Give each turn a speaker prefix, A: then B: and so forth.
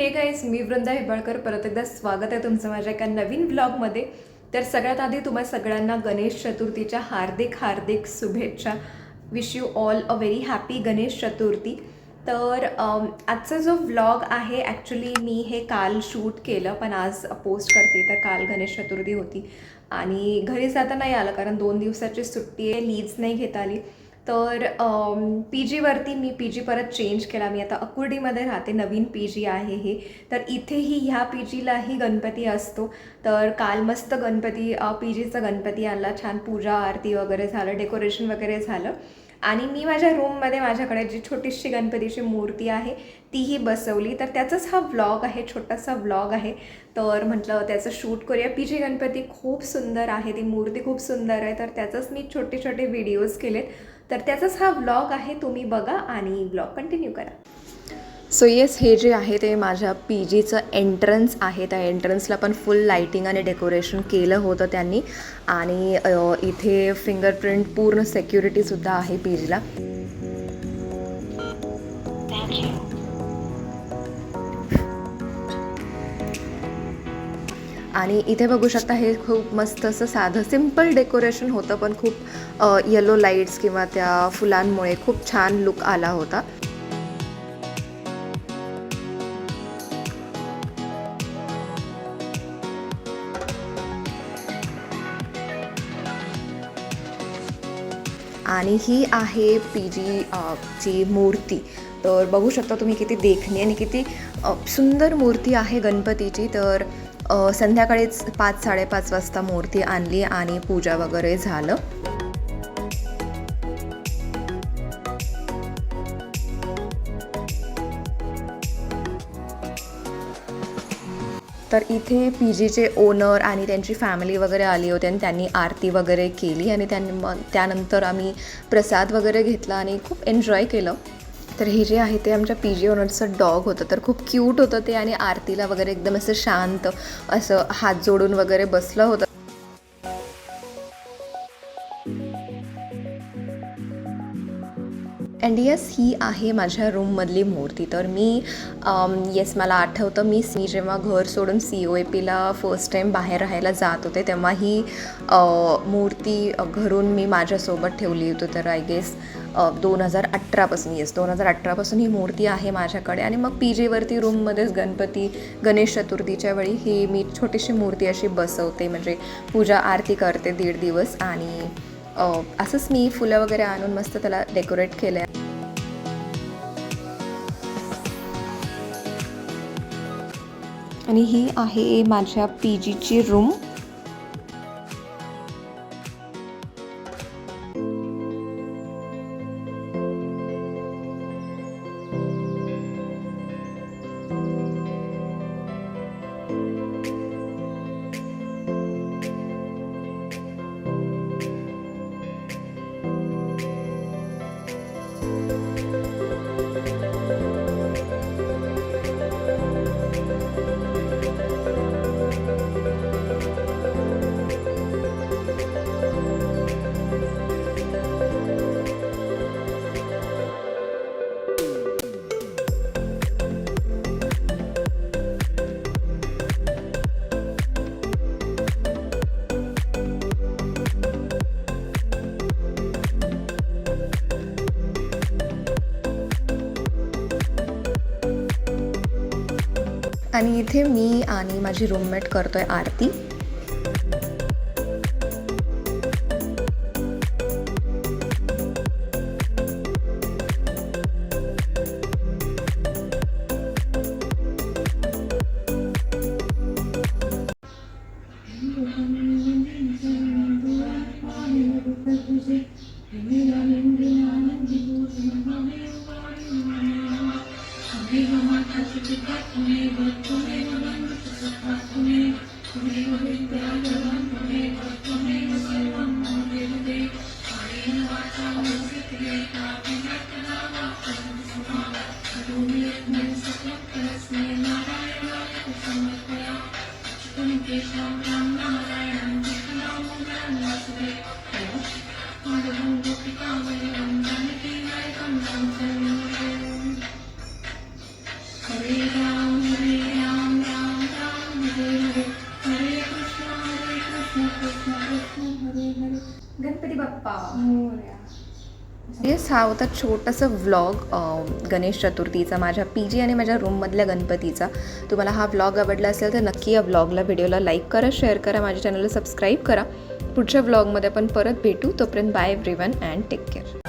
A: हे गाईज, मी वृंदा हेबाळकर. परत एकदा स्वागत आहे तुमचं माझ्या एका नवीन ब्लॉगमध्ये. तर सगळ्यात आधी तुम्हा सगळ्यांना गणेश चतुर्थीच्या हार्दिक हार्दिक शुभेच्छा. Wish you all a very happy Ganesh Chaturthi. तर आजचा जो व्लॉग आहे ॲक्च्युली मी हे काल शूट केलं, पण आज पोस्ट करते. तर काल गणेश चतुर्थी होती आणि घरी जाता नाही आलं कारण 2 दिवसाची सुट्टी आहे, लीज नाही घेता आली. तर पी जीवरती मी पी जी परत चेंज केला. मी आता अकुर्डीमध्ये राहते, नवीन पी जी आहे हे. तर इथेही ह्या पी जीलाही गणपती असतो. तर काल मस्त गणपती पी जीचा गणपती आणला, छान पूजा आरती वगैरे झालं, डेकोरेशन वगैरे झालं. आणि मी माझ्या रूममध्ये माझ्याकडे जी छोटीशी गणपतीची मूर्ती आहे तीही बसवली. तर त्याचाच हा व्लॉग आहे, छोटासा व्लॉग आहे. तर म्हटलं त्याचं शूट करूया. पी जी गणपती खूप सुंदर आहे, ती मूर्ती खूप सुंदर आहे. तर त्याचंच मी छोटे छोटे व्हिडिओज केलेत. तर त्याचाच हा व्लॉग आहे, तुम्ही बघा आणि व्लॉग कंटिन्यू करा. सो येस, हे जे आहे ते माझ्या पी जीचं एंट्रन्स आहे. त्या एंट्रन्सला पण फुल लाईटिंग आणि डेकोरेशन केलं होतं त्यांनी. आणि इथे फिंगरप्रिंट पूर्ण सेक्युरिटीसुद्धा आहे पी जीला. आणि इथे बघू शकता, हे खूप मस्त असं साधं सिम्पल डेकोरेशन होतं, पण खूप येलो लाईट्स किंवा त्या फुलांमुळे खूप छान लुक आला होता. आणि ही आहे पी जी ची मूर्ती. तर बघू शकता तुम्ही किती देखणी आणि किती सुंदर मूर्ती आहे गणपतीची. तर संध्याकाळीच 5-5:30 वाजता मूर्ती आणली आणि पूजा वगैरे झालं. तर इथे पी जीचे ओनर आणि त्यांची फॅमिली वगैरे आली होती आणि त्यांनी आरती वगैरे केली आणि त्यानंतर आम्ही प्रसाद वगैरे घेतला आणि खूप एन्जॉय केलं. तर हे जे आहे ते आमच्या पी जी ओनरचं डॉग होतं. तर खूप क्यूट होतं ते आणि आरतीला वगैरे एकदम असं शांत असं हात जोडून वगैरे बसलं होतं. अँड येस, ही आहे माझ्या रूममधली मूर्ती. तर मी मला आठवतं मी जेव्हा घर सोडून COAPला फर्स्ट टाईम बाहेर राहायला जात होते तेव्हा ही मूर्ती घरून मी माझ्यासोबत ठेवली होती. तर आय गेस 2018पासून ही मूर्ती आहे माझ्याकडे. आणि मग पी जीवरती रूममध्येच गणेश चतुर्थीच्या वेळी ही मी छोटीशी मूर्ती अशी बसवते, म्हणजे पूजा आरती करते 1.5 दिवस. आणि असंच मी फुलं वगैरे आणून मस्त त्याला डेकोरेट केलं आहे. आणि ही आहे माझ्या पी जीची रूम. आणि इथे मी आणि माझी रूममेट करतोय आरती. येस, हा होता छोटासा व्लॉग गणेश चतुर्थीचा, माझ्या PG आणि माझ्या रूममधल्या गणपतीचा. तुम्हाला हा व्लॉग आवडला असेल तर नक्की या व्हिडिओला लाईक करा, शेअर करा, माझ्या चॅनलला सबस्क्राईब करा. पुढच्या व्लॉगमध्ये आपण परत भेटू. तोपर्यंत bye everyone and take care.